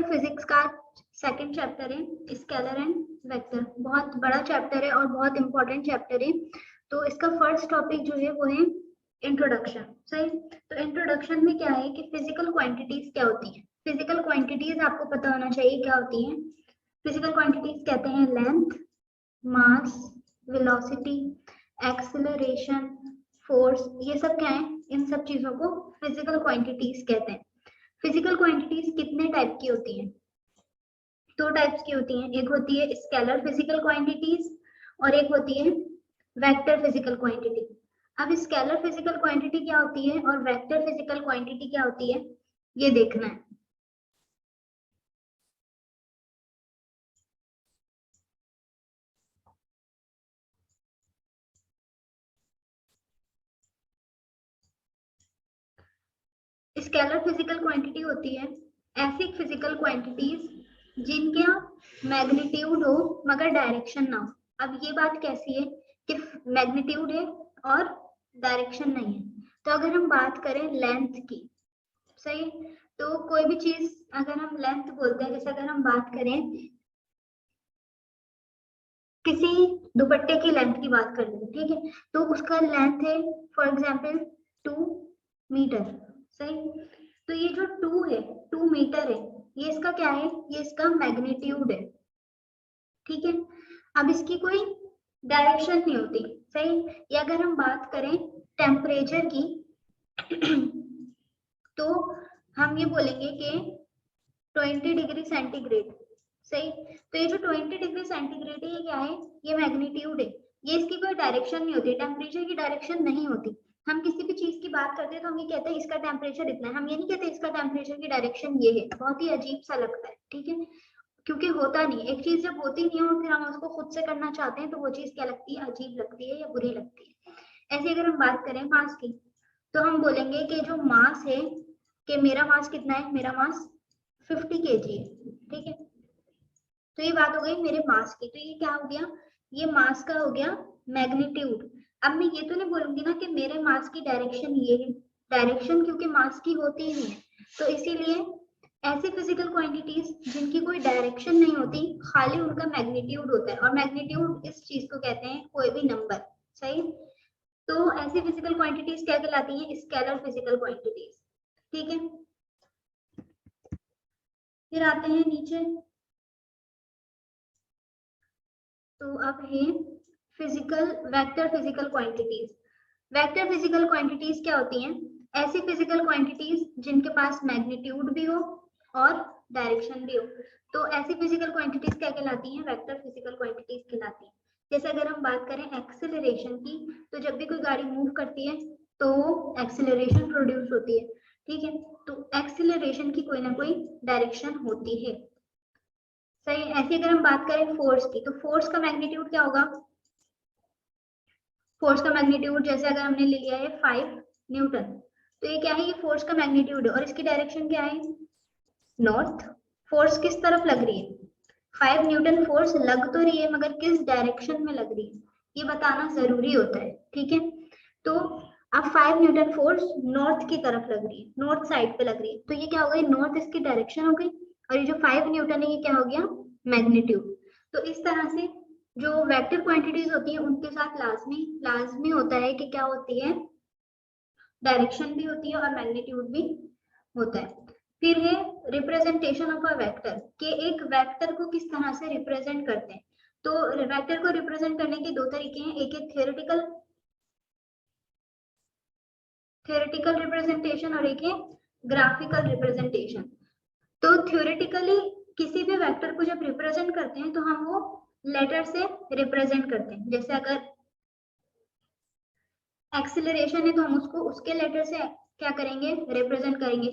Physics का second chapter है scalar and vector. बहुत बड़ा चैप्टर है और बहुत इंपॉर्टेंट चैप्टर है। तो इसका फर्स्ट टॉपिक जो है वो है इंट्रोडक्शन। सही। तो इंट्रोडक्शन में क्या है कि फिजिकल क्वांटिटीज क्या होती है। फिजिकल क्वांटिटीज आपको पता होना चाहिए क्या होती है। फिजिकल क्वांटिटीज कहते हैं लेंथ, मास, वेलोसिटी, एक्सेलरेशन, फोर्स। ये सब क्या है, इन सब चीजों को फिजिकल क्वांटिटीज कहते हैं। फिजिकल क्वांटिटीज कितने टाइप की होती हैं? दो टाइप्स की होती हैं। एक होती है स्केलर फिजिकल क्वांटिटीज और एक होती है वेक्टर फिजिकल क्वांटिटी। अब स्केलर फिजिकल क्वांटिटी क्या होती है और वेक्टर फिजिकल क्वांटिटी क्या होती है, ये देखना है। स्केलर फिजिकल क्वांटिटी होती है ऐसी फिजिकल क्वांटिटीज जिनका मैग्नीट्यूड हो मगर डायरेक्शन ना हो। अब ये बात कैसी है कि मैग्नीट्यूड है और डायरेक्शन नहीं है। तो अगर हम बात करें लेंथ की, सही, तो कोई भी चीज अगर हम लेंथ बोलते हैं, जैसे अगर हम बात करें किसी दुपट्टे की लेंथ की बात कर लें, ठीक है, तो उसका लेंथ है फॉर एग्जाम्पल 2 मीटर। सही। तो ये जो 2 मीटर है, ये इसका क्या है, ये इसका मैग्नीट्यूड है। ठीक है। अब इसकी कोई डायरेक्शन नहीं होती। सही। या अगर हम बात करें टेम्परेचर की तो हम ये बोलेंगे कि 20 डिग्री सेंटीग्रेड। सही। तो ये जो 20 डिग्री सेंटीग्रेड है, ये क्या है, ये मैग्नीट्यूड है। ये इसकी कोई डायरेक्शन नहीं होती, टेम्परेचर की डायरेक्शन नहीं होती। हम किसी भी चीज की बात करते हैं तो हम ये कहते हैं इसका टेम्परेचर इतना है, हम ये नहीं कहते इसका टेम्परेचर की डायरेक्शन ये है। बहुत ही अजीब सा लगता है, ठीक है, क्योंकि होता नहीं। एक चीज जब होती नहीं है और फिर हम उसको खुद से करना चाहते हैं तो वो चीज क्या लगती है, अजीब लगती है या बुरी लगती है। ऐसे अगर हम बात करें मास की, तो हम बोलेंगे कि जो मास है, कि मेरा मास कितना है, मेरा मास 50 kg है। ठीक है। तो ये बात हो गई मेरे मास की। तो ये क्या हो गया, ये मास का हो गया मैग्नीट्यूड। अब मैं ये तो नहीं बोलूंगी ना कि मेरे मास की डायरेक्शन ये है, डायरेक्शन क्योंकि मास की होती ही नहीं है। तो इसीलिए ऐसी फिजिकल क्वांटिटीज जिनकी कोई डायरेक्शन नहीं होती, खाली उनका मैग्नीट्यूड होता है। और मैग्नीट्यूड इस चीज को कहते हैं कोई भी नंबर। सही। तो ऐसी फिजिकल क्वांटिटीज क्या कहलाती हैं, स्केलर फिजिकल क्वांटिटीज। ठीक है। फिर आते हैं नीचे। तो अब है physical vector physical quantities. Vector physical quantities क्या होती हैं, ऐसी फिजिकल क्वांटिटीज जिनके पास मैग्नीट्यूड भी हो और डायरेक्शन भी हो। तो ऐसी फिजिकल क्वांटिटीज क्या कहलाती हैं, वेक्टर फिजिकल क्वांटिटीज कहलाती हैं। जैसे अगर हम बात करें एक्सेलरेशन की, तो जब भी कोई गाड़ी मूव करती है तो एक्सेलरेशन प्रोड्यूस होती है। ठीक है। तो एक्सेलरेशन की कोई ना कोई डायरेक्शन होती है। सही। ऐसे अगर हम बात करें फोर्स की, तो फोर्स का मैग्नीट्यूड क्या होगा, फोर्स का मैग्नीट्यूड जैसे अगर हमने ले लिया है 5 न्यूटन, तो ये क्या है, ये फोर्स का मैग्नीट्यूड है और इसकी डायरेक्शन क्या है, नॉर्थ। फोर्स किस तरफ लग रही है, 5 न्यूटन फोर्स लग तो रही है मगर किस डायरेक्शन में लग रही है, ये बताना जरूरी होता है। ठीक है। तो अब 5 न्यूटन फोर्स नॉर्थ की तरफ लग रही है, नॉर्थ साइड पे लग रही है, तो ये क्या हो गई, नॉर्थ इसकी डायरेक्शन हो गई। और ये जो 5 न्यूटन है, ये क्या हो गया, मैग्नीट्यूड। तो इस तरह से जो वेक्टर क्वांटिटीज होती है उनके साथ लाजमी लाजमी होता है कि क्या होती है, डायरेक्शन भी होती है और मैग्नीट्यूड भी होता है। फिर है रिप्रेजेंटेशन ऑफ अ वेक्टर, कि एक वेक्टर को किस तरह से रिप्रेजेंट करते हैं। तो वेक्टर को रिप्रेजेंट करने के दो तरीके हैं, एक है थियोरेटिकल रिप्रेजेंटेशन और एक है ग्राफिकल रिप्रेजेंटेशन। तो थ्योरेटिकली किसी भी वेक्टर को जब रिप्रेजेंट करते हैं तो हम वो लेटर से रिप्रेजेंट करते हैं। जैसे अगर एक्सिलरेशन है तो हम उसको उसके लेटर से क्या करेंगे, रिप्रेजेंट करेंगे।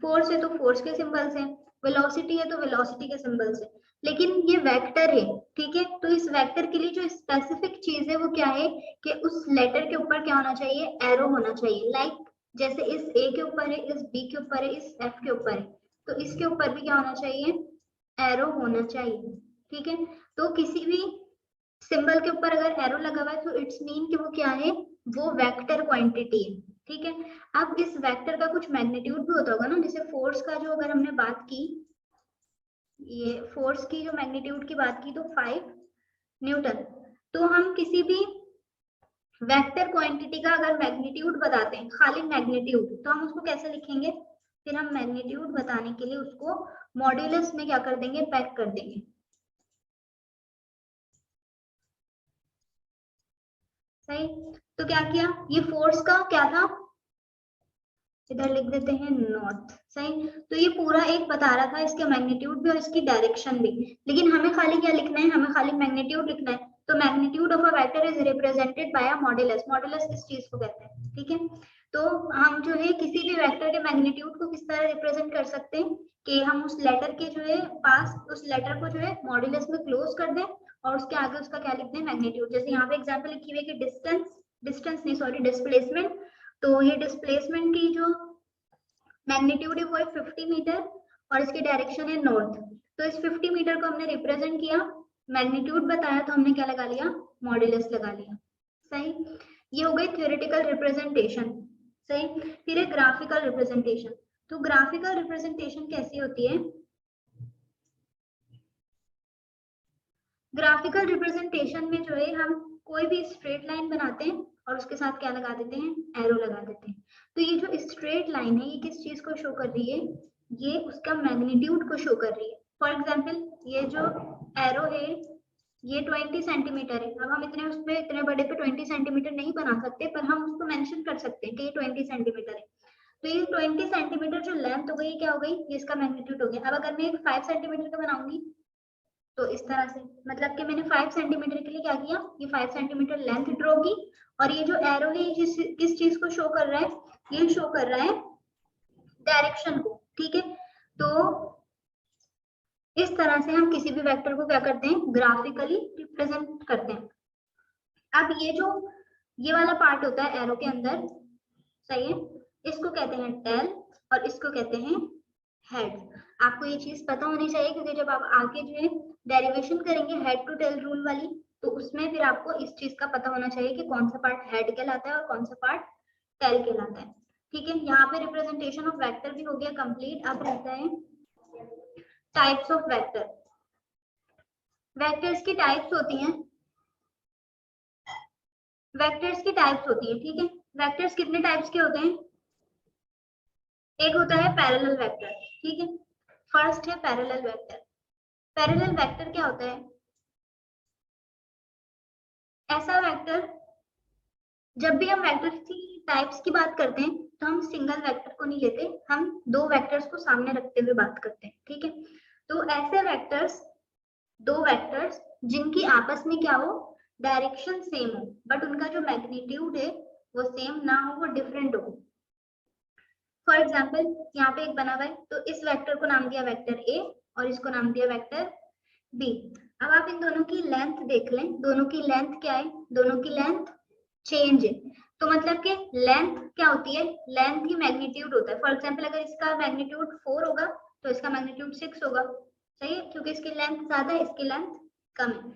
फोर्स है तो फोर्स के सिंबल्स हैं, वेलोसिटी है तो वेलोसिटी के सिंबल्स है। लेकिन ये वेक्टर है, ठीक है, तो इस वेक्टर के लिए जो स्पेसिफिक चीज है वो क्या है, कि उस लेटर के ऊपर क्या होना चाहिए, एरो होना चाहिए। लाइक जैसे इस ए के ऊपर है, इस बी के ऊपर है, इस एफ के ऊपर है, तो इसके ऊपर भी क्या होना चाहिए, एरो होना चाहिए। ठीक है। तो किसी भी सिंबल के ऊपर अगर एरो लगा हुआ है तो इट्स मीन कि वो क्या है, वो वेक्टर क्वांटिटी है। ठीक है। अब इस वेक्टर का कुछ मैग्नीट्यूड भी होता होगा ना, जैसे फोर्स का जो अगर हमने बात की, ये फोर्स की जो मैग्नीट्यूड की बात की तो 5 न्यूटन। तो हम किसी भी वेक्टर क्वांटिटी का अगर मैग्नीट्यूड बताते हैं, खाली मैग्नीट्यूड, तो हम उसको कैसे लिखेंगे? फिर हम मैग्नीट्यूड बताने के लिए उसको मॉड्यूलस में क्या कर देंगे? पैक कर देंगे। सही। तो क्या किया, ये फोर्स का क्या था, इधर लिख देते हैं नॉर्थ। सही। तो ये पूरा एक बता रहा था, इसके मैग्नीट्यूड भी और इसकी डायरेक्शन भी, लेकिन हमें खाली क्या लिखना है? हमें खाली मैग्नीट्यूड लिखना है। तो magnitude of a vector is represented by a modulus. Modulus इस चीज को कहते हैं, ठीक है। तो हम जो है किसी भी वेक्टर के मैग्नीट्यूड को किस तरह रिप्रेजेंट कर सकते हैं कि हम उस लेटर के जो है पास, उस लेटर को जो है मॉड्यूलस में क्लोज कर दें और उसके आगे उसका क्या लिखते हैं? मैग्नीट्यूड। जैसे यहाँ पे एग्जाम्पल लिखी हुई है कि डिस्टेंस, डिस्टेंस नहीं सॉरी डिस्प्लेसमेंट, तो ये डिस्प्लेसमेंट की जो मैग्नीट्यूड है वो है 50 मीटर और इसकी डायरेक्शन है नॉर्थ। तो इस 50 मीटर को हमने रिप्रेजेंट किया, मैग्नीट्यूड बताया तो हमने क्या लगा लिया? मॉड्यूलस लगा लिया। सही। ये हो गई थ्योरेटिकल रिप्रेजेंटेशन। सही। फिर है ग्राफिकल रिप्रेजेंटेशन। तो ग्राफिकल रिप्रेजेंटेशन कैसी होती है? ग्राफिकल रिप्रेजेंटेशन में जो है हम कोई भी स्ट्रेट लाइन बनाते हैं और उसके साथ क्या लगा देते हैं? एरो लगा देते हैं। तो ये जो स्ट्रेट लाइन है ये किस चीज को शो कर रही है? ये उसका मैग्नीट्यूड को शो कर रही है। फॉर एग्जाम्पल ये जो एरो है ये 20 सेंटीमीटर है। अब हम इतने उस पे इतने बड़े पे 20 सेंटीमीटर नहीं बना सकते, पर हम उसको मेंशन कर सकते हैं कि ये 20 सेंटीमीटर है। तो ये 20 सेंटीमीटर जो लेंथ हो गई क्या हो गई? ये इसका मैग्नीट्यूड हो गया। अब अगर मैं एक 5 सेंटीमीटर का बनाऊंगी तो इस तरह से, मतलब कि मैंने 5 सेंटीमीटर के लिए क्या किया? ये 5 सेंटीमीटर लेंथ ड्रॉ की और ये जो एरो है किस चीज को शो कर रहा है? ये शो कर रहा है डायरेक्शन को, ठीक है। तो इस तरह से हम किसी भी वेक्टर को क्या करते हैं? ग्राफिकली रिप्रेजेंट करते हैं। अब ये जो ये वाला पार्ट होता है एरो के अंदर, सही है, इसको कहते हैं टेल और इसको कहते हैं हेड। आपको ये चीज पता होनी चाहिए क्योंकि जब आप आगे जो है डेरिवेशन करेंगे हेड टू टेल रूल वाली, तो उसमें फिर आपको इस चीज का पता होना चाहिए कि कौन सा पार्ट हेड कहलाता है और कौन सा पार्ट टेल कहलाता है। ठीक है, यहाँ पे रिप्रेजेंटेशन ऑफ वेक्टर भी हो गया कंप्लीट। अब रहता है टाइप्स ऑफ वेक्टर। वेक्टर्स की टाइप्स होती हैं, वेक्टर्स की टाइप्स होती है, ठीक है। वेक्टर्स कितने टाइप्स के होते हैं? एक होता है पैरेलल वेक्टर, ठीक है। फर्स्ट है पैरेलल वेक्टर। पैरेलल वेक्टर क्या होता है? ऐसा वेक्टर, जब भी हम वेक्टर की टाइप्स की बात करते हैं तो हम सिंगल वेक्टर को नहीं लेते, हम दो वेक्टर्स को सामने रखते हुए बात करते हैं, ठीक है। तो ऐसे वेक्टर्स, दो वेक्टर्स जिनकी आपस में क्या हो? डायरेक्शन सेम हो, बट उनका जो मैग्नीट्यूड है वो सेम ना हो, वो डिफरेंट हो। फॉर एग्जाम्पल यहाँ पे एक बना हुआ है, तो इस वेक्टर को नाम दिया वेक्टर ए और इसको नाम दिया वेक्टर बी। अब आप इन दोनों की लेंथ देख लें, दोनों की लेंथ क्या है? दोनों की लेंथ चेंज है। तो मतलब कि लेंथ क्या होती है? लेंथ ही मैग्नीट्यूड होता है। फॉर एग्जाम्पल अगर इसका मैग्नीट्यूड 4 होगा तो इसका मैग्नीट्यूड 6 होगा, सही है, क्योंकि इसकी लेंथ ज्यादा है, इसकी लेंथ कम है।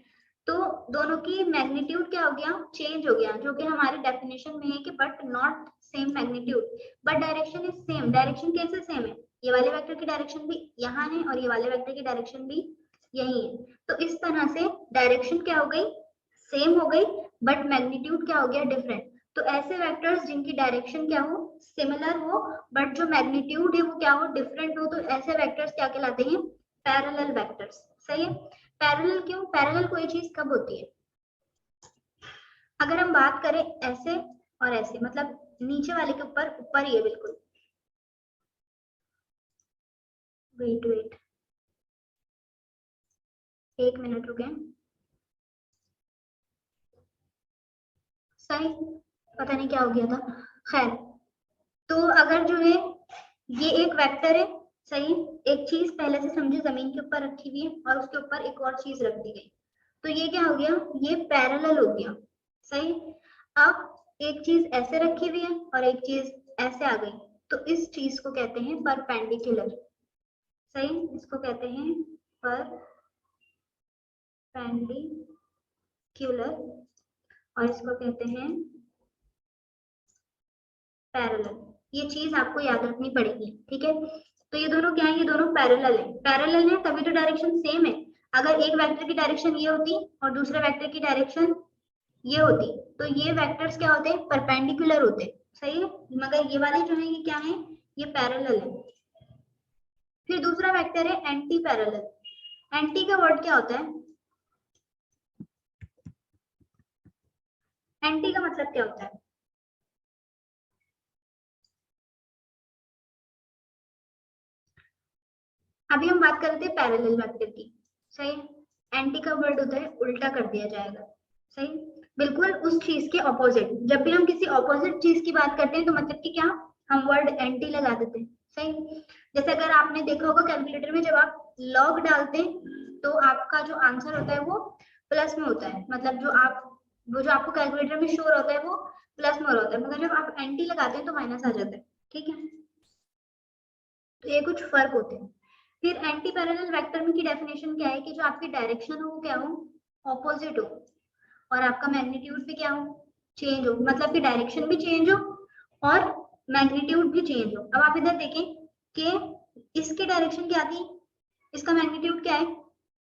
तो दोनों की मैग्नीट्यूड क्या हो गया? चेंज हो गया, जो कि हमारे डेफिनेशन में है कि but not same magnitude, but direction is same. Direction कैसे सेम है? ये वाले वेक्टर की डायरेक्शन भी यहाँ है और ये वाले वेक्टर की डायरेक्शन भी यही है। तो इस तरह से डायरेक्शन क्या हो गई? सेम हो गई, बट मैग्नीट्यूड क्या हो गया? डिफरेंट। तो ऐसे वेक्टर्स जिनकी डायरेक्शन क्या हो? सिमिलर हो, बट जो मैग्नीट्यूड है वो क्या हो? डिफरेंट हो, तो ऐसे वेक्टर्स क्या कहलाते हैं? Parallel vectors. सही है। पैरेलल क्यों? पैरेलल कोई चीज कब होती है? अगर हम बात करें ऐसे और ऐसे, मतलब नीचे वाले के ऊपर, ऊपर ही है बिल्कुल। वेट वेट, एक मिनट रुके। सही, पता नहीं क्या हो गया था। खैर, तो अगर जो है ये एक वेक्टर है, सही, एक चीज पहले से समझे जमीन के ऊपर रखी हुई है और उसके ऊपर एक और चीज रख दी गई, तो ये क्या हो गया? ये पैरेलल हो गया। सही। अब एक चीज ऐसे रखी हुई है और एक चीज ऐसे आ गई, तो इस चीज को कहते हैं परपेंडिकुलर। सही, इसको कहते हैं परपेंडिकुलर और इसको कहते हैं पैरेलल। ये चीज आपको याद रखनी पड़ेगी, ठीक है। तो ये दोनों क्या है, ये दोनों पैरेलल है, पैरेलल है तभी तो डायरेक्शन सेम है। अगर एक वेक्टर की डायरेक्शन ये होती और दूसरे वेक्टर की डायरेक्शन ये होती तो ये वेक्टर्स क्या होते हैं, परपेंडिकुलर होते, सही है। मगर ये वाले जो है ये क्या है, ये पैरेलल है। फिर दूसरा वेक्टर है एंटी पैरेलल। एंटी का वर्ड क्या होता है, एंटी का मतलब क्या होता है, अभी हम बात कर रहे थे पैरेलल वेक्टर की, सही। एंटी का वर्ड होता है उल्टा कर दिया जाएगा, सही, बिल्कुल उस चीज के ऑपोजिट। जब भी हम किसी ऑपोजिट चीज की बात करते हैं तो मतलब कि क्या, हम वर्ड एंटी लगा देते हैं, सही। जैसे अगर आपने देखा होगा कैलकुलेटर में जब आप लॉग डालते हैं तो आपका जो आंसर होता है वो प्लस में होता है, मतलब वो जो आपको कैलकुलेटर में शो होता है वो प्लस में होता है, मगर जब आप एंटी लगाते हैं तो माइनस आ जाता है, ठीक है। तो ये कुछ फर्क होते हैं। फिर एंटी पैरेलल वेक्टर में की डेफिनेशन क्या है कि जो आपकी डायरेक्शन हो वो क्या हो, ऑपोजिट हो, और आपका मैग्नीट्यूड भी क्या हो, चेंज हो, मतलब कि डायरेक्शन भी चेंज हो और मैग्नीट्यूड भी चेंज हो। अब आप इधर देखें कि इसकी डायरेक्शन क्या थी, इसका मैग्नीट्यूड क्या है,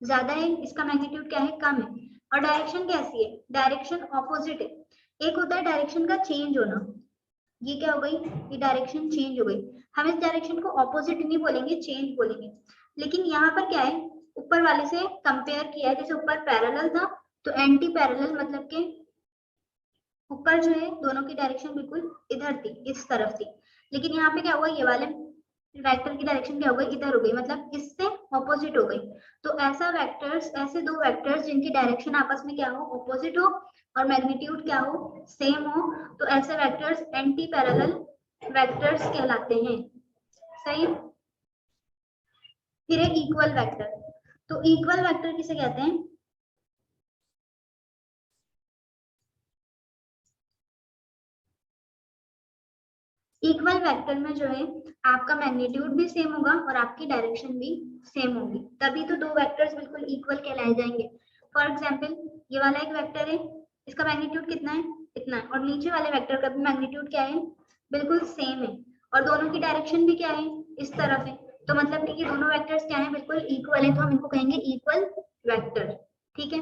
ज्यादा है, इसका मैग्नीट्यूड क्या है, कम है, और डायरेक्शन कैसी है, डायरेक्शन ऑपोजिट है। एक होता है डायरेक्शन का चेंज होना, ये क्या हो गई, ये डायरेक्शन चेंज हो गई। हम इस डायरेक्शन को ऑपोजिट नहीं बोलेंगे, चेंज बोलेंगे। लेकिन यहाँ पर क्या है, ऊपर वाले से कंपेयर किया है, जैसे ऊपर पैरेलल था तो एंटी पैरेलल मतलब के ऊपर जो है दोनों की डायरेक्शन बिल्कुल इधर थी, इस तरफ थी, लेकिन यहाँ पे क्या हुआ, ये वाले वेक्टर की डायरेक्शन क्या हो गई, इधर हो गई, मतलब इससे ऑपोजिट हो गई। तो ऐसा वेक्टर्स, ऐसे दो वेक्टर्स जिनकी डायरेक्शन आपस में क्या हो, ऑपोजिट हो, और मैग्नीट्यूड क्या हो, सेम हो, तो ऐसे वेक्टर्स एंटी पैरेलल वेक्टर्स कहलाते हैं, सही। फिर है इक्वल वेक्टर। तो इक्वल वेक्टर किसे कहते हैं, इक्वल वेक्टर में जो है आपका मैग्नीट्यूड भी सेम होगा और आपकी डायरेक्शन भी सेम होगी, तभी तो दो वेक्टर्स बिल्कुल इक्वल कहलाए जाएंगे। फॉर एग्जांपल ये वाला एक वेक्टर है, इसका मैग्नीट्यूड कितना है, इतना है, और नीचे वाले वेक्टर का भी मैग्नीट्यूड क्या है, बिल्कुल सेम है, और दोनों की डायरेक्शन भी क्या है, इस तरफ है। तो मतलब कि ये दोनों वेक्टर्स क्या है, बिल्कुल इक्वल है, तो हम इनको कहेंगे इक्वल वेक्टर, ठीक है।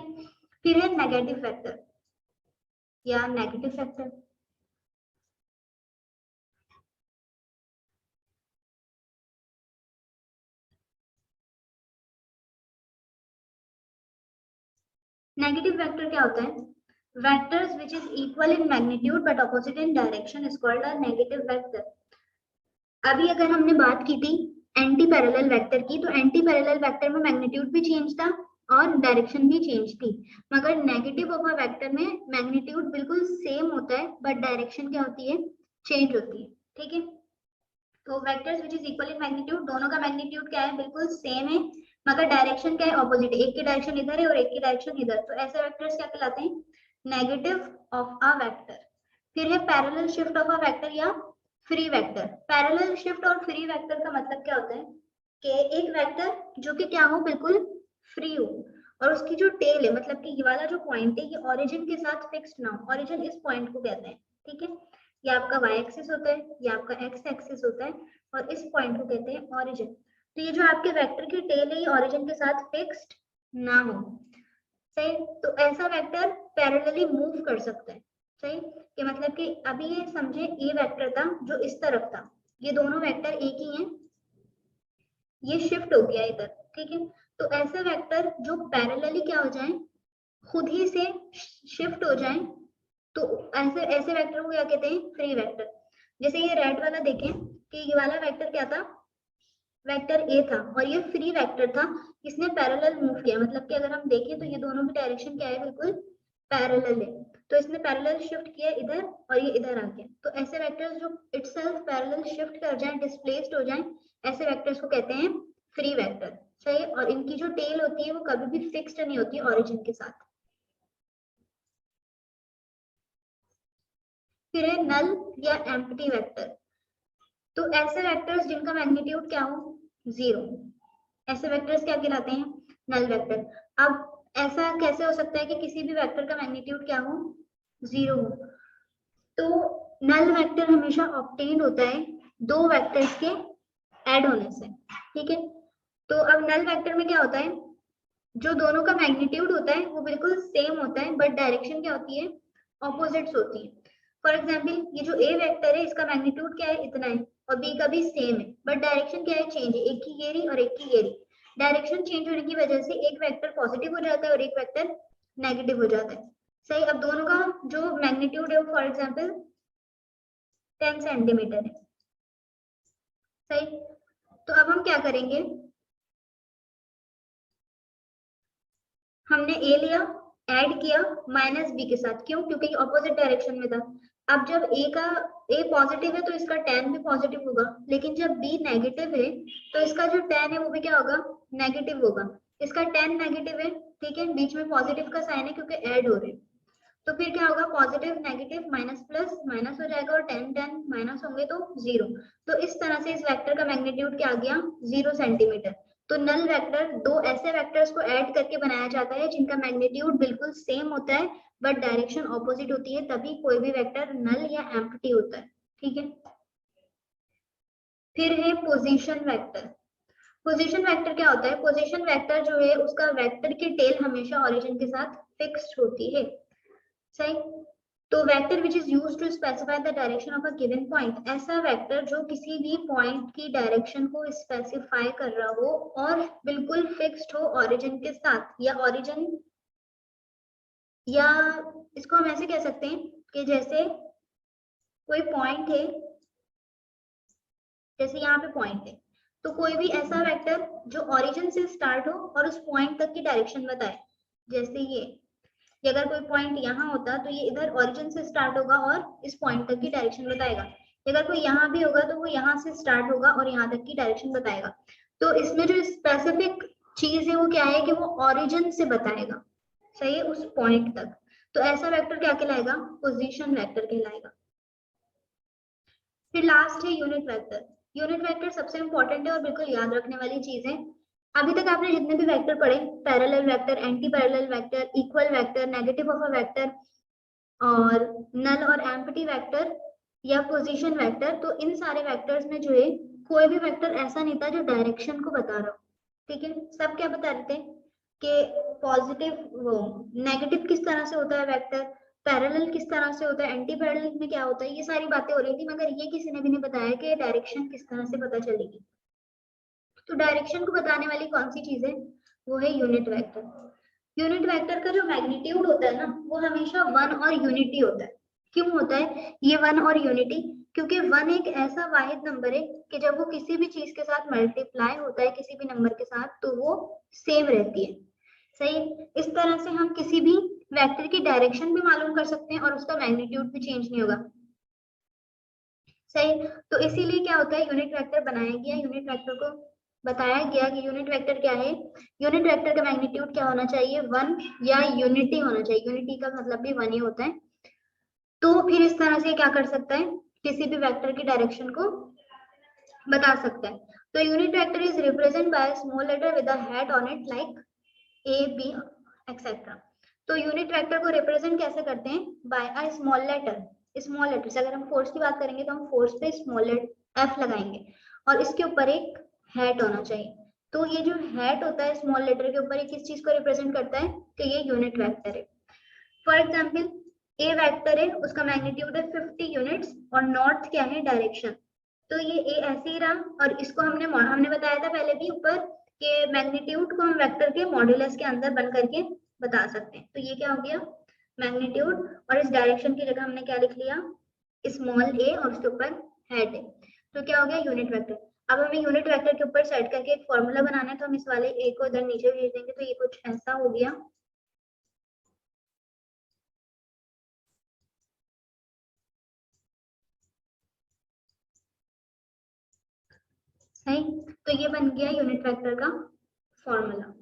फिर है नेगेटिव वेक्टर या नेगेटिव वेक्टर। नेगेटिव वेक्टर क्या होता है, vectors which is equal in magnitude but opposite in direction is called a negative vector. अभी अगर हमने बात की थी एंटी पैरेलल वेक्टर की, तो एंटी पैरेलल वेक्टर में मैग्नीट्यूड भी चेंज था और डायरेक्शन भी चेंज थी, मगर नेगेटिव ऑफ अ वेक्टर में मैग्नीट्यूड बिल्कुल सेम होता है बट डायरेक्शन क्या होती है, चेंज होती है, ठीक है। तो vectors which is equal in magnitude, दोनों का मैग्नीट्यूड क्या है, बिल्कुल सेम है, मगर डायरेक्शन क्या है, ऑपोजिट, एक की डायरेक्शन इधर है और एक की डायरेक्शन इधर, तो ऐसे वेक्टर्स क्या कहलाते हैं, नेगेटिव ऑफ अ वेक्टर। फिर है parallel shift of a vector या फ्री वेक्टर। पैरेलल शिफ्ट और फ्री वेक्टर का मतलब क्या होता है कि एक वेक्टर जो कि क्या हो, बिल्कुल फ्री हो, और उसकी जो टेल है, मतलब कि ये वाला जो पॉइंट है ये ओरिजिन के साथ फिक्स्ड ना हो, ओरिजिन इस पॉइंट को कहते हैं, ठीक है। ये आपका y एक्सिस होता है, ये आपका x एक्सिस होता है, और इस पॉइंट को कहते हैं ओरिजिन। तो ये जो आपके वेक्टर की टेल है ये ओरिजिन के साथ फिक्स्ड ना हो, सही। तो ऐसा वेक्टर पैरेलली मूव कर सकता है, सही, कि मतलब कि अभी ये समझे ये वेक्टर था जो इस तरफ था, ये दोनों वेक्टर एक ही हैं, ये शिफ्ट हो गया इधर, ठीक है। तो ऐसे वेक्टर जो पैरेलली क्या हो जाए, खुद ही से शिफ्ट हो जाए, तो ऐसे ऐसे वेक्टर को क्या कहते हैं, फ्री वेक्टर। जैसे ये रेड वाला देखें कि ये वाला वेक्टर क्या था, वेक्टर ए था, और ये फ्री वेक्टर था, इसने पैरेलल मूव किया, मतलब कि अगर हम देखें तो ये दोनों की डायरेक्शन क्या है, बिल्कुल पैरेलल है, तो इसने पैरेलल शिफ्ट किया इधर और ये इधर आ गया। तो ऐसे वेक्टर्स जो इटसेल्फ पैरेलल शिफ्ट कर जाए, डिस्प्लेस्ड हो जाए, ऐसे वेक्टर्स को कहते हैं फ्री वेक्टर, सही। और इनकी जो टेल होती है वो कभी भी फिक्स्ड नहीं होती ओरिजिन के साथ। फिर है नल या एम्प्टी वेक्टर। तो ऐसे वेक्टर्स जिनका मैग्नीट्यूड क्या हो, जीरो, ऐसे वेक्टर्स क्या कहलाते हैं, नल वेक्टर। अब ऐसा कैसे हो सकता है कि किसी भी वेक्टर का मैग्नीट्यूड क्या हो, जीरो हो। तो नल वेक्टर हमेशा ऑब्टेन्ड होता है दो वेक्टर्स के ऐड होने से, ठीक है। तो अब नल वेक्टर में क्या होता है, जो दोनों का मैग्नीट्यूड होता है वो बिल्कुल सेम होता है, बट डायरेक्शन क्या होती है, ऑपोजिट्स होती है। फॉर एग्जाम्पल ये जो ए वेक्टर है इसका मैग्नीट्यूड क्या है, इतना है, और बी का भी सेम है, बट डायरेक्शन क्या है, चेंज है, एक की ये रही और एक की ये रही। डायरेक्शन चेंज होने की वजह से एक वेक्टर पॉजिटिव हो जाता है और एक वेक्टर नेगेटिव हो जाता है। सही, अब दोनों का जो मैग्नीट्यूड है वो फॉर एग्जाम्पल 10 सेंटीमीटर है। सही, तो अब हम क्या करेंगे, हमने ए लिया, ऐड किया माइनस बी के साथ, क्यों, क्योंकि ऑपोजिट डायरेक्शन में था। अब जब ए पॉजिटिव है तो इसका tan भी पॉजिटिव होगा, लेकिन जब बी नेगेटिव है तो इसका जो tan है वो भी क्या होगा, नेगेटिव होगा। इसका tan नेगेटिव है, ठीक है, बीच में पॉजिटिव का साइन है क्योंकि ऐड हो रहे हैं, तो फिर क्या होगा, positive negative minus plus minus हो जाएगा और tan माइनस होंगे तो 0। तो इस तरह से इस वेक्टर का मैग्नीट्यूड क्या आ गया, 0 सेंटीमीटर। तो नल वेक्टर दो ऐसे वेक्टर्स को ऐड करके बनाया जाता है जिनका मैग्नीट्यूड बिल्कुल सेम होता है बट डायरेक्शन ऑपोजिट होती है, तभी कोई भी वेक्टर नल या एम्प्टी होता है, ठीक है। फिर है पोजीशन वेक्टर। पोजीशन वेक्टर क्या होता है, पोजीशन वेक्टर जो है उसका वेक्टर की टेल हमेशा ओरिजिन के साथ फिक्स्ड होती है। सही, तो vector which is used to specify the direction of a given point, ऐसा वेक्टर जो किसी भी पॉइंट की डायरेक्शन को स्पेसिफाई कर रहा हो और बिल्कुल फिक्स्ड हो ओरिजिन के साथ, या ओरिजिन, या इसको हम ऐसे कह सकते हैं कि जैसे कोई पॉइंट है, जैसे यहाँ पे पॉइंट है, तो कोई भी ऐसा वेक्टर जो ओरिजिन से स्टार्ट हो और उस पॉइंट तक की डायरेक्शन बताए, जैसे ये अगर कोई पॉइंट यहाँ होता तो ये इधर ओरिजिन से स्टार्ट होगा और इस पॉइंट तक की डायरेक्शन बताएगा। अगर कोई यहाँ भी होगा तो वो यहाँ से स्टार्ट होगा और यहाँ तक की डायरेक्शन बताएगा। तो इसमें जो स्पेसिफिक चीज है वो क्या है कि वो ओरिजिन से बताएगा, सही है, उस पॉइंट तक। तो ऐसा वेक्टर क्या कहलाएगा, पोजीशन वेक्टर कहलाएगा। फिर लास्ट है यूनिट वेक्टर। यूनिट वेक्टर सबसे इंपॉर्टेंट है और बिल्कुल याद रखने वाली चीज है। अभी तक आपने जितने भी वेक्टर पढ़े, parallel vector, anti parallel vector, equal vector, negative of a vector और नल और एम्प्टी वेक्टर या पोजीशन वेक्टर, तो इन सारे वेक्टर्स में जो है कोई भी वेक्टर ऐसा नहीं था जो डायरेक्शन को बता रहा हो, ठीक है। सब क्या बता रहे थे कि पॉजिटिव, वो नेगेटिव किस तरह से होता है वेक्टर, पैरेलल किस तरह से होता है, एंटी पैरेलल में क्या होता है, ये सारी बातें हो रही थी, मगर ये किसी ने भी नहीं बताया कि डायरेक्शन किस तरह से पता चलेगी। तो डायरेक्शन को बताने वाली कौन सी चीज है, वो है यूनिट वेक्टर। यूनिट वेक्टर का जो मैग्नीट्यूड होता है ना वो हमेशा 1 और यूनिटी होता है। क्यों होता है ये 1 और यूनिटी, क्योंकि 1 एक ऐसा वाहिद नंबर है कि जब वो किसी भी चीज के साथ मल्टीप्लाई होता है किसी भी नंबर के साथ तो वो सेम रहती है। सही, इस तरह से हम किसी भी वेक्टर की डायरेक्शन भी मालूम कर सकते हैं और उसका मैग्नीट्यूड भी चेंज नहीं होगा। सही, तो इसीलिए क्या होता है, यूनिट वेक्टर बनाया गया, यूनिट वेक्टर को बताया गया कि यूनिट वेक्टर क्या है, यूनिट वेक्टर का मैग्नीट्यूड क्या होना चाहिए, 1 या यूनिटी होना चाहिए, यूनिटी का मतलब भी 1 ही होता है। तो फिर इस तरह से क्या कर सकता है, किसी भी वेक्टर की डायरेक्शन को बता सकता है। तो unit vector is represent by small letter with a head on it like a b etcetera. तो यूनिट वेक्टर को रिप्रेजेंट कैसे करते हैं, by a small letter. Small letter से अगर हम फोर्स की बात करेंगे तो हम फोर्स पे स्मॉल लेटर एफ लगाएंगे और इसके ऊपर एक हेड होना चाहिए। तो ये जो हेड होता है स्मॉल लेटर के ऊपर, ये किस चीज को रिप्रेजेंट करता है कि ये यूनिट वेक्टर है। फॉर एग्जाम्पल ए वेक्टर है, उसका मैग्नीट्यूड है 50 यूनिट्स और नॉर्थ क्या है, डायरेक्शन। तो ये ए ऐसे ही रहा और इसको हमने बताया था पहले भी ऊपर कि मैग्नीट्यूड को हम वेक्टर के मॉड्यूलस के अंदर बन करके बता सकते हैं। तो ये क्या हो गया, मैग्नीट्यूड, और इस डायरेक्शन की जगह हमने क्या लिख लिया, स्मॉल ए और उसके ऊपर हेड है। तो क्या हो गया, यूनिट वेक्टर। अब हमें यूनिट वेक्टर के ऊपर सेट करके एक फॉर्मूला बनाना है, तो हम इस वाले ए को इधर नीचे भेज देंगे, तो ये कुछ ऐसा हो गया। सही, तो ये बन गया यूनिट वेक्टर का फॉर्मूला।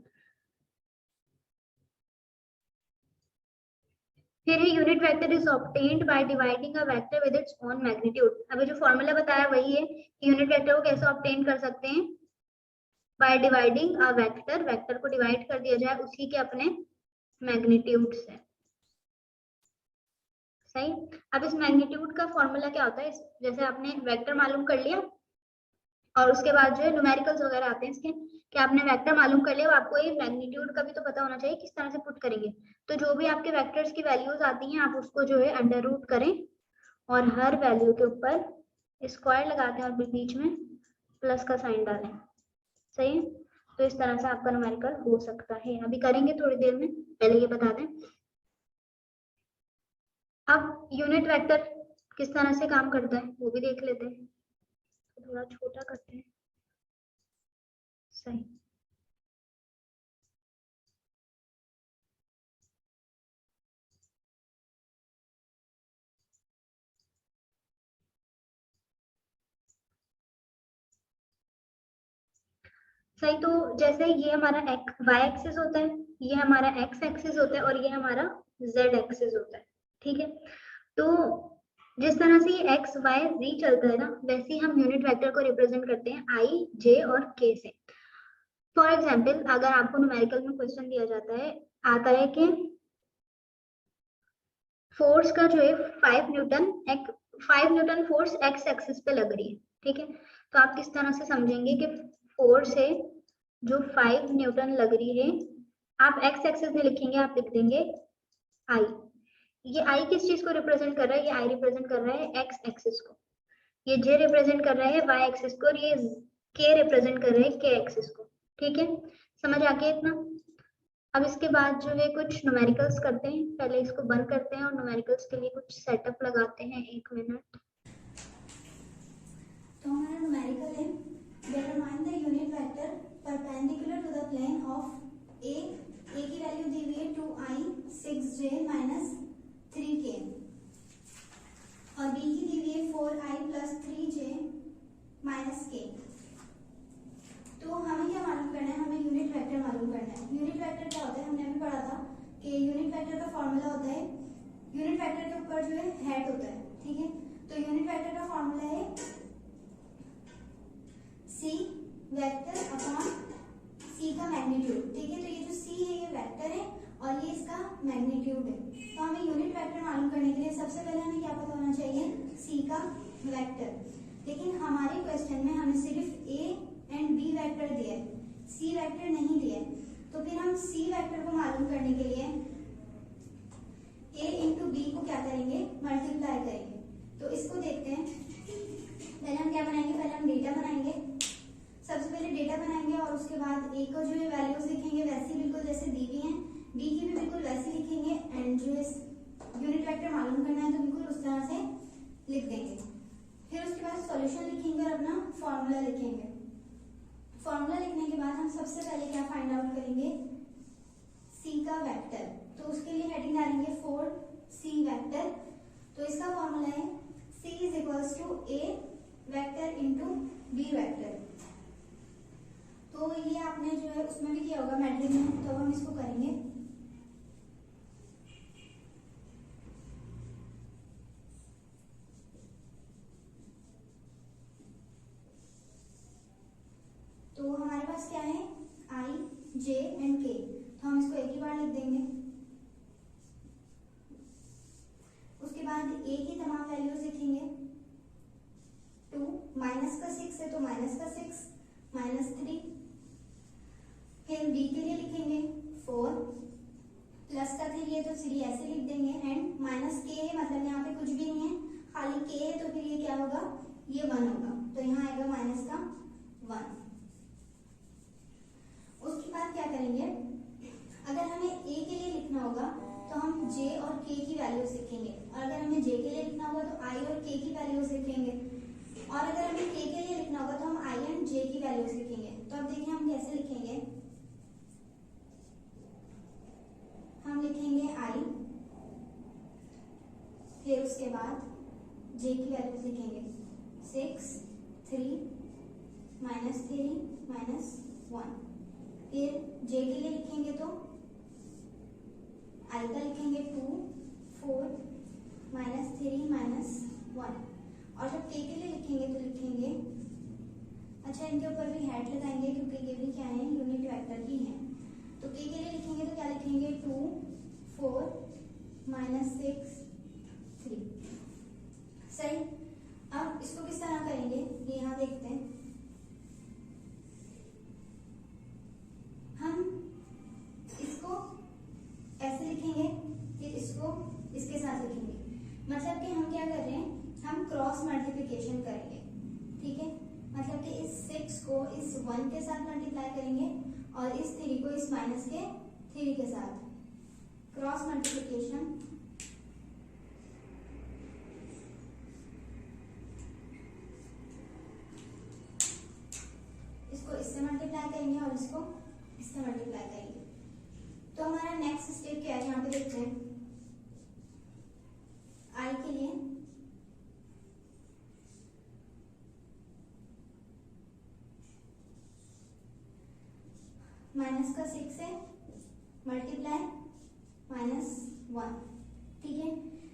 फिर है unit vector is obtained by dividing a vector with its own magnitude. अभी जो फॉर्मूला बताया वही है कि यूनिट वेक्टर को कैसे ऑब्टेन कर सकते हैं, by dividing a vector, vector को डिवाइड कर दिया जाए उसी के अपने मैग्नीट्यूड से। सही, अब इस मैग्नीट्यूड का फॉर्मूला क्या होता है, जैसे आपने वेक्टर मालूम कर लिया और उसके बाद जो है न्यूमेरिकल्स वगैरह आते हैं इसके, कि आपने वेक्टर मालूम कर लिया, आपको ये मैग्नीट्यूड का भी तो पता होना चाहिए किस तरह से पुट करेंगे। तो जो भी आपके वेक्टर्स की वैल्यूज आती हैं आप उसको जो है अंडर रूट करें और हर वैल्यू के ऊपर स्क्वायर लगाते हैं और बीच में प्लस का साइन डालें। सही है, तो इस तरह से आपका न्यूमेरिकल हो सकता है। अभी करेंगे थोड़ी देर में, पहले ये बता दें। अब यूनिट वेक्टर किस तरह से काम करता है वो भी देख लेते हैं। तो थोड़ा छोटा करते हैं। सही, सही। तो जैसे ये हमारा वाई एक्सिस होता है, ये हमारा एक्स एक्सिस होता है और ये हमारा जेड एक्सिस होता है। ठीक है, तो जिस तरह से ये एक्स वाई जी चलता है ना, वैसे ही हम यूनिट वेक्टर को रिप्रेजेंट करते हैं आई जे और के से। फॉर एग्जाम्पल अगर आपको न्यूमेरिकल में क्वेश्चन दिया जाता है, आता है कि फोर्स का जो है 5 न्यूटन फोर्स एक्स एक्सिस पे लग रही है। ठीक है, तो आप किस तरह से समझेंगे कि फोर्स है जो 5 न्यूटन लग रही है, आप एक्स एक्सिस में लिखेंगे, आप लिख देंगे आई। ये आई किस चीज को रिप्रेजेंट कर रहा है, ये आई रिप्रेजेंट कर रहा है एक्स एक्सिस को, ये जे रिप्रेजेंट कर रहा है वाई एक्सिस को और ये के रिप्रेजेंट कर रहा है के एक्सिस को। ठीक है, समझ आ गया इतना। अब इसके बाद जो है कुछ न्यूमेरिकल्स करते हैं, पहले इसको बंद करते हैं और न्यूमेरिकल्स के लिए कुछ सेटअप लगाते हैं। 1 मिनट। तो हमारा न्यूमेरिकल है determine the unit vector perpendicular to the plane of a की वैल्यू दी हुई है 2i 6j माइनस 3k और बी की दी हुई है 4i plus 3j minus k। तो हमें क्या मालूम करना है, हमें यूनिट वेक्टर मालूम करना है। यूनिट वेक्टर क्या होता है, हमने अभी पढ़ा था कि यूनिट वेक्टर का फॉर्मूला होता है, यूनिट वेक्टर के ऊपर जो है हेड होता है। ठीक है, तो यूनिट वेक्टर का फॉर्मूला है सी वेक्टर अपॉन सी का मैग्नीट्यूड। ठीक है, तो ये जो सी है ये वेक्टर है और ये इसका मैग्नीट्यूड है। तो हमें यूनिट वेक्टर मालूम करने के लिए सबसे पहले हमें क्या पता होना चाहिए, सी का वेक्टर। लेकिन हमारे क्वेश्चन में हमें सिर्फ ए एंड बी वेक्टर दिया है, सी वेक्टर नहीं दिया है। तो फिर हम सी वेक्टर को मालूम करने के लिए ए इंटू बी को क्या करेंगे, मल्टीप्लाई करेंगे। तो इसको देखते हैं, पहले हम क्या बनाएंगे, पहले हम डेटा बनाएंगे। सबसे पहले डेटा बनाएंगे और उसके बाद ए को जो है वैल्यूज लिखेंगे वैसी बिल्कुल जैसे दी हुई हैं, बी की भी बिल्कुल वैसी लिखेंगे एंड जो है यूनिट वेक्टर मालूम करना है तो बिल्कुल उस तरह से लिख देंगे। फिर उसके बाद सॉल्यूशन लिखेंगे और अपना फॉर्मूला लिखेंगे। फॉर्मूला लिखने के बाद हम सबसे पहले क्या फाइंड आउट करेंगे, सी का वेक्टर। तो उसके लिए हेडिंग डालेंगे 4c वेक्टर। तो इसका फॉर्मूला है c is equals to a vector into b vector. तो ये आपने जो है उसमें भी किया होगा मैट्रिक्स में, तो हम इसको करेंगे। तो हमारे पास क्या है, i j एंड k, तो हम इसको एक ही बार लिख देंगे। उसके बाद a की तमाम वैल्यूज लिखेंगे, 2 माइनस का 6 है तो माइनस का 6 माइनस 3। फिर b के लिए लिखेंगे 4 प्लस का 3 है तो 3 ऐसे लिख देंगे एंड माइनस k है, मतलब यहाँ पे कुछ भी नहीं है खाली k है, तो फिर ये क्या होगा, ये 1 होगा, तो यहाँ आएगा माइनस का 1। उसके बाद क्या करेंगे, अगर हमें a के लिए लिखना होगा तो हम j और k की वैल्यूज लिखेंगे, और अगर हमें j के लिए लिखना होगा तो i और k की वैल्यूज लिखेंगे, और अगर हमें k के लिए लिखना होगा तो हम i एंड j की वैल्यूज लिखेंगे। तो अब देखिए हम कैसे लिखेंगे, हम लिखेंगे i, फिर उसके बाद j की वैल्यूज लिखेंगे 6 3 माइनस 3 माइनस 1। फिर j के लिए लिखेंगे तो i का लिखेंगे 2 4 माइनस 3 माइनस 1। और जब k के लिए लिखेंगे तो लिखेंगे, अच्छा इनके ऊपर भी हेड लगाएंगे क्योंकि ये भी क्या है, यूनिट वेक्टर ही है। तो k के लिए लिखेंगे तो क्या लिखेंगे, 2 4 माइनस 6 3। सही, अब इसको किस तरह करेंगे ये यहाँ देखते हैं। पे इस 6 को इस 1 के साथ मल्टीप्लाई करेंगे और इस 3 को इस माइनस के 3 के साथ क्रॉस मल्टीप्लिकेशन। इसको इससे मल्टीप्लाई करेंगे और इसको इससे मल्टीप्लाई करेंगे। तो हमारा नेक्स्ट स्टेप क्या है यहाँ पे देखते हैं। आई के लिए माइनस का 6 है मल्टीप्लाई -1, ठीक है।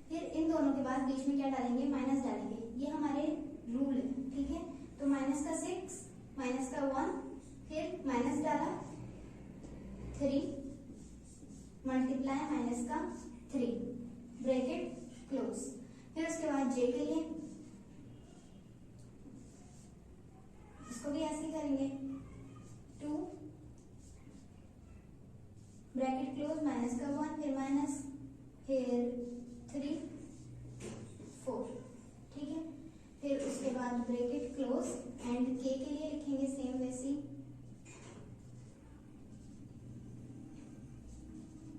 फिर इन दोनों के बाद बीच में क्या डालेंगे, माइनस डालेंगे, ये हमारे रूल है, ठीक है। तो माइनस का 6 माइनस का 1 फिर माइनस डाला 3 मल्टीप्लाई माइनस का 3 ब्रैकेट क्लोज। फिर उसके बाद जे के लिए इसको भी ऐसे ही करेंगे 2 ब्रैकेट क्लोज माइनस का 1 फिर माइनस फिर 3 4, ठीक है। फिर उसके बाद ब्रैकेट क्लोज एंड के लिए लिखेंगे सेम वैसी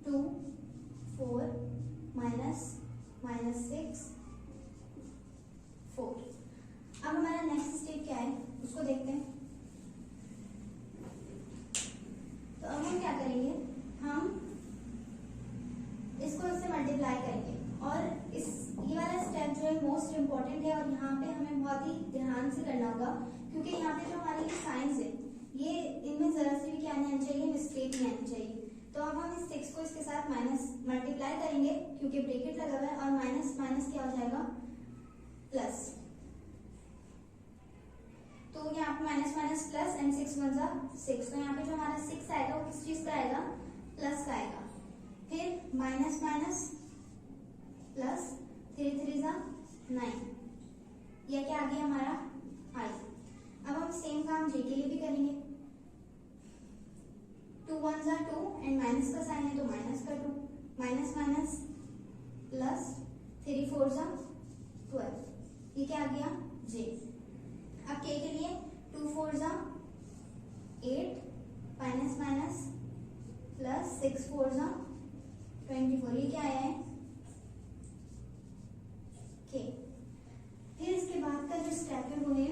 2 4 माइनस -6 4। अब हमारा नेक्स्ट स्टेप क्या है उसको देखते हैं। तो अब हम क्या करेंगे, हम इसको इससे मल्टीप्लाई करेंगे और इस ये वाला स्टेप जो है मोस्ट इम्पोर्टेंट है और यहाँ पे हमें बहुत ही ध्यान से करना होगा क्योंकि यहाँ पे जो हमारी साइंस है ये इनमें जरा सी भी क्या नहीं आनी चाहिए, मिस्टेक नहीं आनी चाहिए। तो अब हम इस 6 को इसके साथ माइनस मल्टीप्लाई करेंगे क्योंकि ब्रैकेट लगा हुआ है और माइनस माइनस क्या हो जाएगा प्लस। तो यहाँ पे माइनस माइनस प्लस एंड 6 1 जा 6। तो यहाँ पे जो हमारा 6 आएगा वो किस चीज का आएगा, प्लस का आएगा। फिर माइनस माइनस प्लस 3 3 जा 9, यह क्या आ गया हमारा आई। अब हम सेम काम जे के लिए भी करेंगे। 2 1 जा 2 एंड माइनस का साइन है तो माइनस का 2 माइनस माइनस प्लस 3 4 जा 12, ये क्या आ गया जे। अब के लिए 2 4 जा 8 माइनस माइनस प्लस 6 4 जा 24, ये क्या आया है के। फिर इसके बाद का जो स्टेप है वो है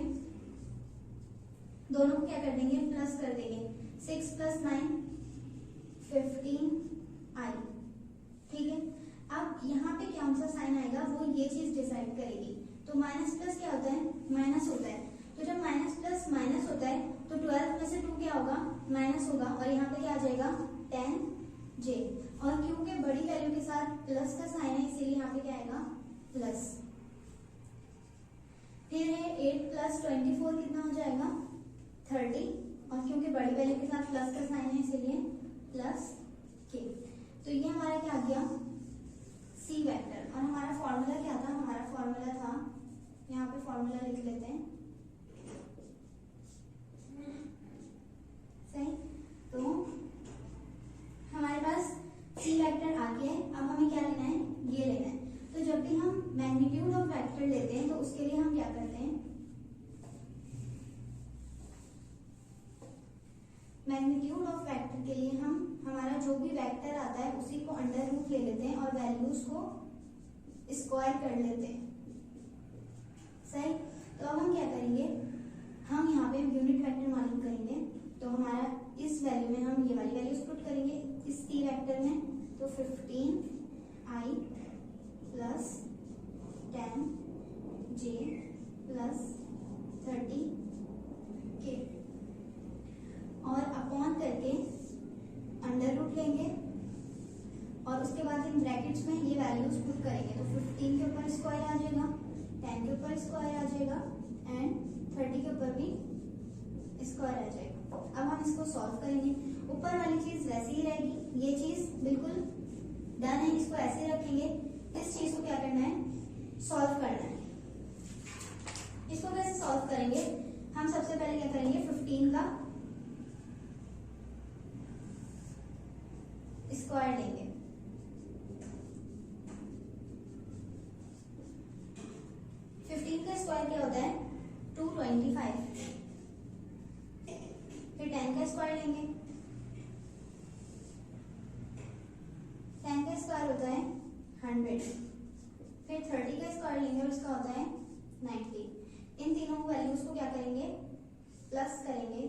दोनों को क्या कर देंगे, प्लस कर देंगे। 6 + 9 15 आई, ठीक है। अब यहाँ पे कौन सा साइन आएगा वो ये चीज डिसाइड करेगी। तो माइनस प्लस क्या होता है, माइनस होता है। तो जब माइनस प्लस माइनस होता है तो 12 में से 2 क्या होगा, माइनस होगा और यहाँ पे क्या आ जाएगा 10 जे। और क्योंकि बड़ी वैल्यू के साथ प्लस का साइन है इसीलिए यहाँ पे क्या आएगा प्लस। फिर है 8 + 24 कितना हो जाएगा 30 और क्योंकि बड़ी वैल्यू के साथ प्लस का साइन है इसीलिए प्लस के। तो ये हमारा क्या आ गया सी वेक्टर। और हमारा फॉर्मूला क्या था, हमारा फॉर्मूला था, यहाँ पे फॉर्मूला लिख लेते हैं सही। तो हमारे पास सी वेक्टर आ गया है। अब हमें क्या लेना है, ये लेना है। तो जब भी हम मैग्नीट्यूड ऑफ वेक्टर लेते हैं तो उसके लिए हम क्या करते हैं, मैग्नीट्यूड ऑफ वेक्टर के लिए हम हमारा जो भी वेक्टर आता है उसी को अंडर रूट ले लेते हैं और वैल्यूज को स्क्वायर कर लेते हैं सही। तो अब हम क्या करेंगे, हम यहाँ पे यूनिट वेक्टर मालूम करेंगे। तो हमारा इस वैल्यू में हम ये वाली वैल्यूज पुट करेंगे इस सी वेक्टर में। तो 15 आई प्लस 10 जे प्लस 30 के और अपॉन करके अंडर रूट लेंगे और उसके बाद इन ब्रैकेट्स में ये वैल्यूज पुट करेंगे। तो 15 के ऊपर स्क्वायर आ जाएगा, 10 के ऊपर स्क्वायर आ जाएगा एंड 30 के ऊपर भी स्क्वायर आ जाएगा। अब हम इसको सॉल्व करेंगे। ऊपर वाली चीज वैसे ही रहेगी, ये चीज बिल्कुल डन है, इसको ऐसे रखेंगे। इस चीज को क्या करना है, सॉल्व करना है। इसको कैसे सॉल्व करेंगे, हम सबसे पहले क्या करेंगे 15 का स्क्वायर लेंगे। 15 का स्क्वायर क्या होता है 225 10 का स्क्वायर लेंगे, 10 का स्क्वायर होता है 100, फिर 30 का स्क्वायर लेंगे और उसका होता है 90। इन तीनों वैल्यूज को क्या करेंगे, प्लस करेंगे,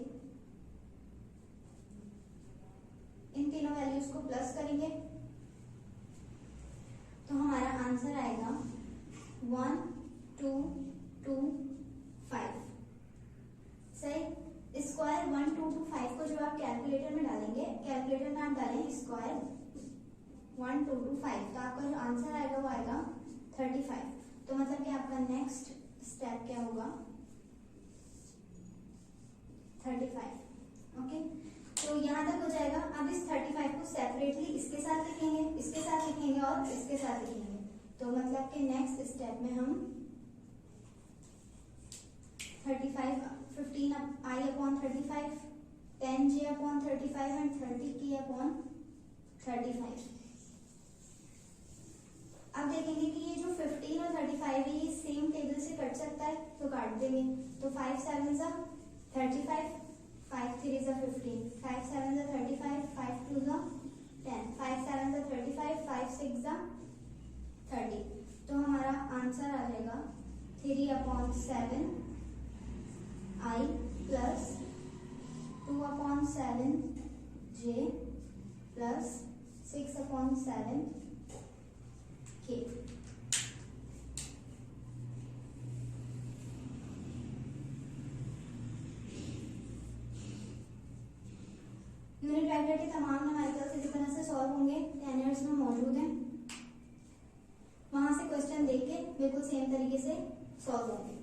इन तीनों वैल्यूज को प्लस करेंगे तो हमारा आंसर आएगा 1 2 2 5। सही। स्क्वायर 1 2 2 5 को जब आप कैलकुलेटर में डालेंगे, कैलकुलेटर में आप डालें स्क्वायर 1 2 2 5 तो आपका जो आंसर आएगा वो आएगा 35। तो मतलब कि आपका नेक्स्ट स्टेप क्या होगा, 35। ओके, तो यहाँ तक हो जाएगा। अब इस 35 को सेपरेटली इसके साथ लिखेंगे, इसके साथ लिखेंगे और इसके साथ लिखेंगे। तो मतलब कि नेक्स्ट स्टेप में हम 35 15 I upon 35, 10 J upon 35 and 30 K upon 35। अब देखेंगे कि ये जो 15 और 35 है ये सेम टेबल से कट सकता है, तो काट देंगे। तो 5 7 जा 35, 5 3 जा 15, 5 7 जा 35, 5 2 जा 10, 5 7 जा 35, 5 6 जा 30। तो हमारा आंसर आ जाएगा 3 upon 7 I plus 2 upon 7 J plus 6 upon 7 K। Unit vector के तमाम न्यूमेरिकल्स इसी तरह से सॉल्व होंगे, टेनर्स में मौजूद हैं, वहां से क्वेश्चन देख के बिल्कुल सेम तरीके से सॉल्व होंगे।